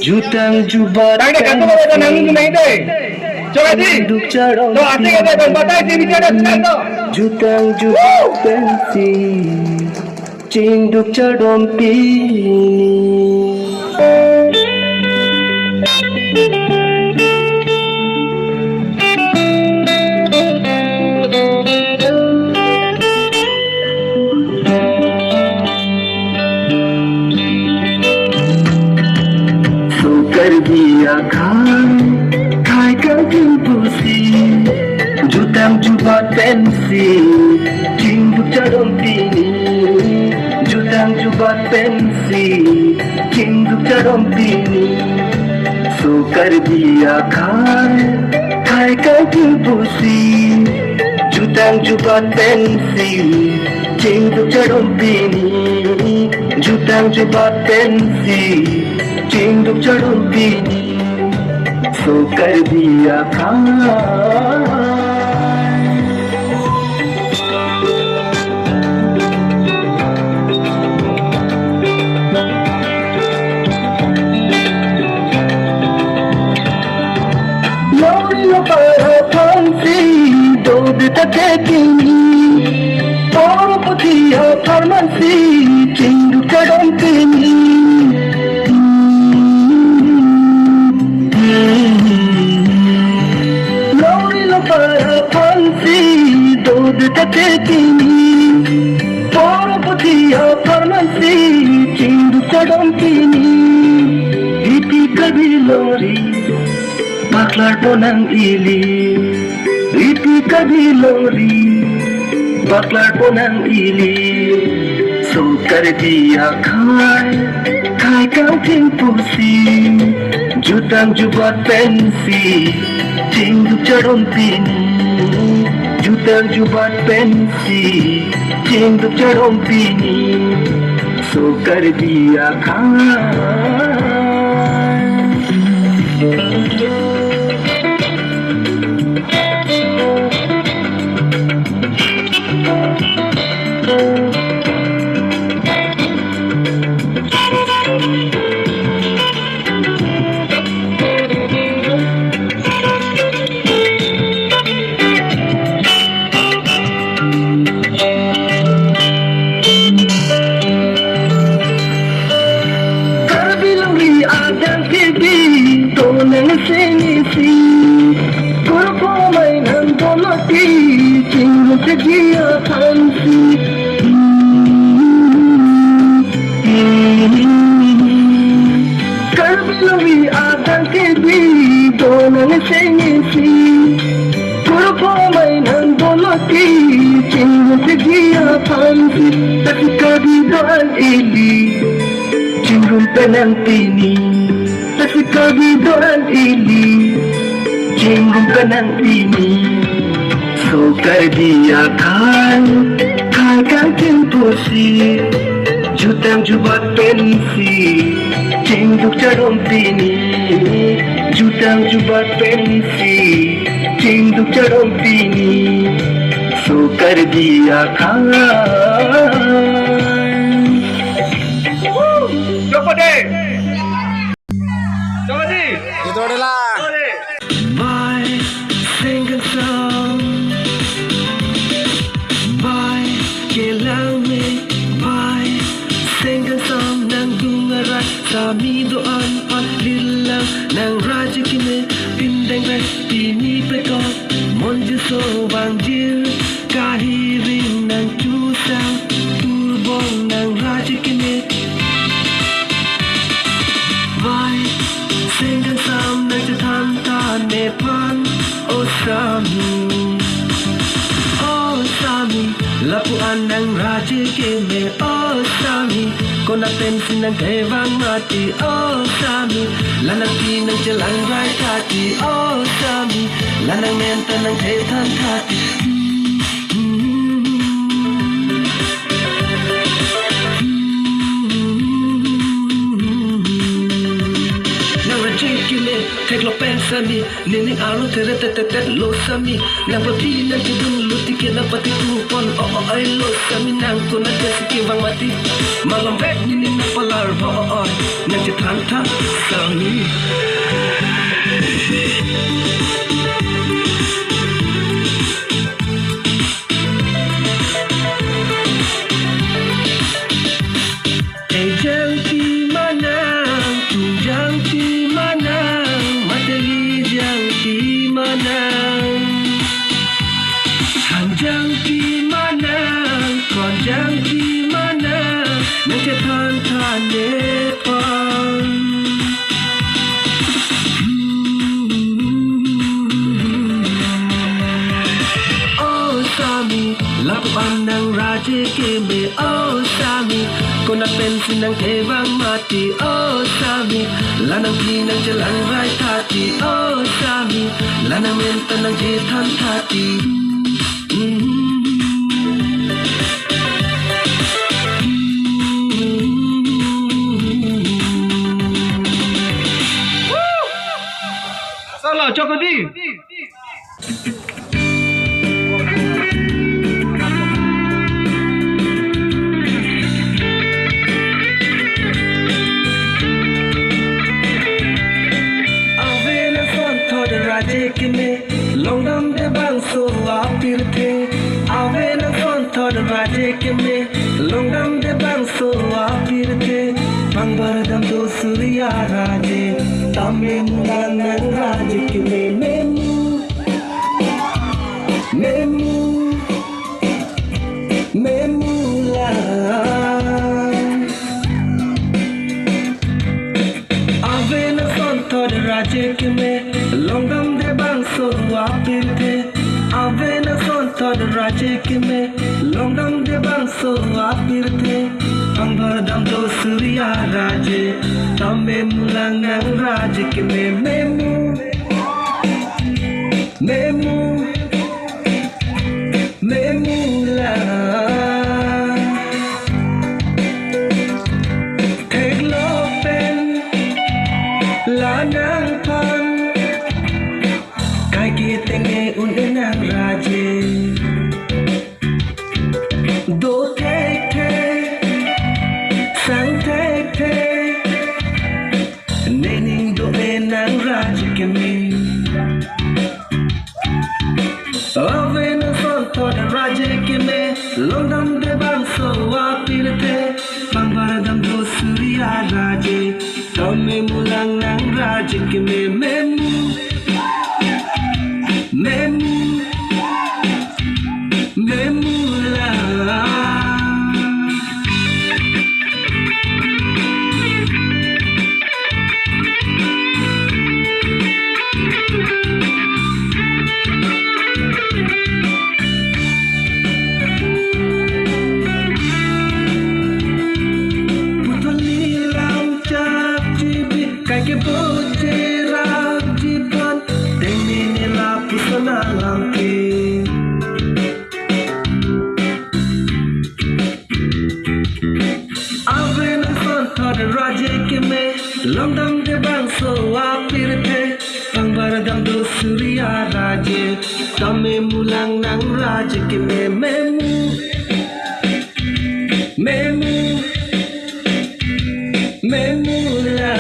Jutang jubat Jutang jubat pensi Cinduk cadompi Sukar dia khai kantin pusi Jutang jubat pensi Cinduk cadompi Jutang jubat pensi Cinduk cadompi Sukar dia khai kantin pusi Jutang jubat pensi Cinduk cadompi Jutang jubat pensi Cinduk cadompi Sukar dia Takekini Poro putiya pharmacy Cinduk cadompini Lori lapara phansi Dod takekini Poro putiya pharmacy Cinduk cadompini Iti kabi lori Baklar ponang ili Iti kabi lori Baklar ponang ili Sukar dia khai kantin pusi Jutang jubat pensi Cinduk cadompini Jutang jubat pensi Cinduk cadompini Sukar dia Tonang sinisi Kurpo may nandolati Cinduk cagia pansi Karbilawi adang kibi Tonang sinisi Kurpo may nandolati Cinduk cagia pansi Tapi kabidoan ili Cinduk penantini Tapi kabidoan ini Cinggung kanang ini Sukar dia khai kantin pusi Jutang jubat pensi Cinduk cadompini Jutang jubat pensi Cinduk cadompini Sukar dia Joko deh Itu adalah My single song My kilame My single song Nang dungarat sa midoan Pagdilang Nang raja kime Pindang ray Pinipeko Monjuso bangjir Kahiring Nang tusang Turbong Nang raja kime My single song Nang jatanta Nepan Oh Sami Oh Sami Lapuan ng raja kime Oh Sami Kung napensin ng kevang mati Oh Sami Lanang ng jalang ray kati Oh Sami Lanang menta ng ketan kati Take lo pensa sami nini aro tere tete lo sami nang pati nang kidung luti kena pati kupon ay lo sami nang kuna desi kibang mati malam bet nini na palar nang jitanta sami Hanjang di mana, konjang di mana, nanti Nepal. Oh Sami, lakuan ng raja keme. Oh Sami, kung napensin ng kebang mati. Oh Sami, lanang pinang jalan ray tati. Oh Sami, lanang menta ng jitan tati. Salah Chokodi. Avena son thod raje kime longdam de bang so apir the. Avena son thod raje kime longdam de bang so apir the. Pangbaradam do surya raje Tamim lanang raje kime memu la Avena son thod raje kime longdam de bang so apir the. Avena son thod raje kime longdam de bang so apir the. Pangbaradam do surya raje Tamim lanang raje kime memu la Take lopen lanang pan Kai kitenge unenang raje Do take sang take Nening do enang raje kime Avena son thod raje kime longdam de bang so apir the. Pangbaradam do surya raje Tamim lanang raje kime memu la Kake bote rap jipan Temene la pusana lamke Avena son thod raje kime longdam de bang so apir the. Pangbaradam do surya raje Tamim lanang raje kime memu la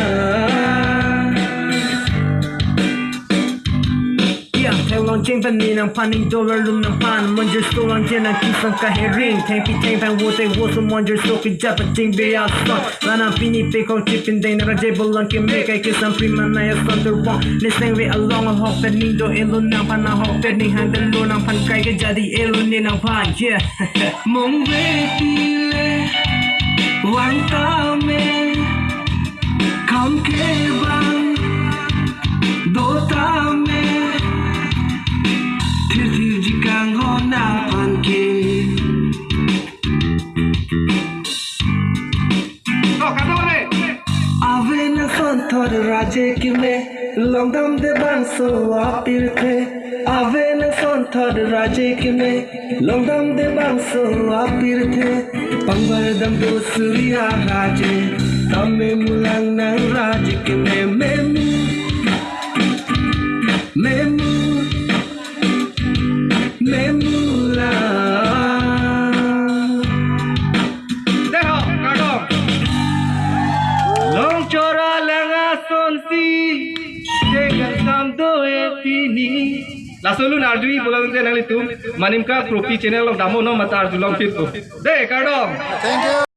Long chain van ni nang paning dollar lum nang pan Monjer sto lang jen ang kisang kahering Tang pi tang pan wote woso monjer sto ki japa ting be out son Lana pini pe kong chipin day na raje bolang ki me Kay kisang prima na ya son ter wong Nesnang re along ang hok ped ning do elo nang pan na hok ped ning hang dan lo nang pan kay ka jadi elo ni nang pan Yeah Mong ve pile Wang tame Kam ke bang Do tame Jikang hona panke Avena son thod raje kime longdam de bang so apir the. Avena son thod raje kime longdam de bang so apir the. Pangbaradam do surya raje Tamim lanang raje kime memu si dengan samdo etini Lasulu narjui bolang te nang litum manimka profi channel of damo no mata arjulong fit ko de kardom Thank you.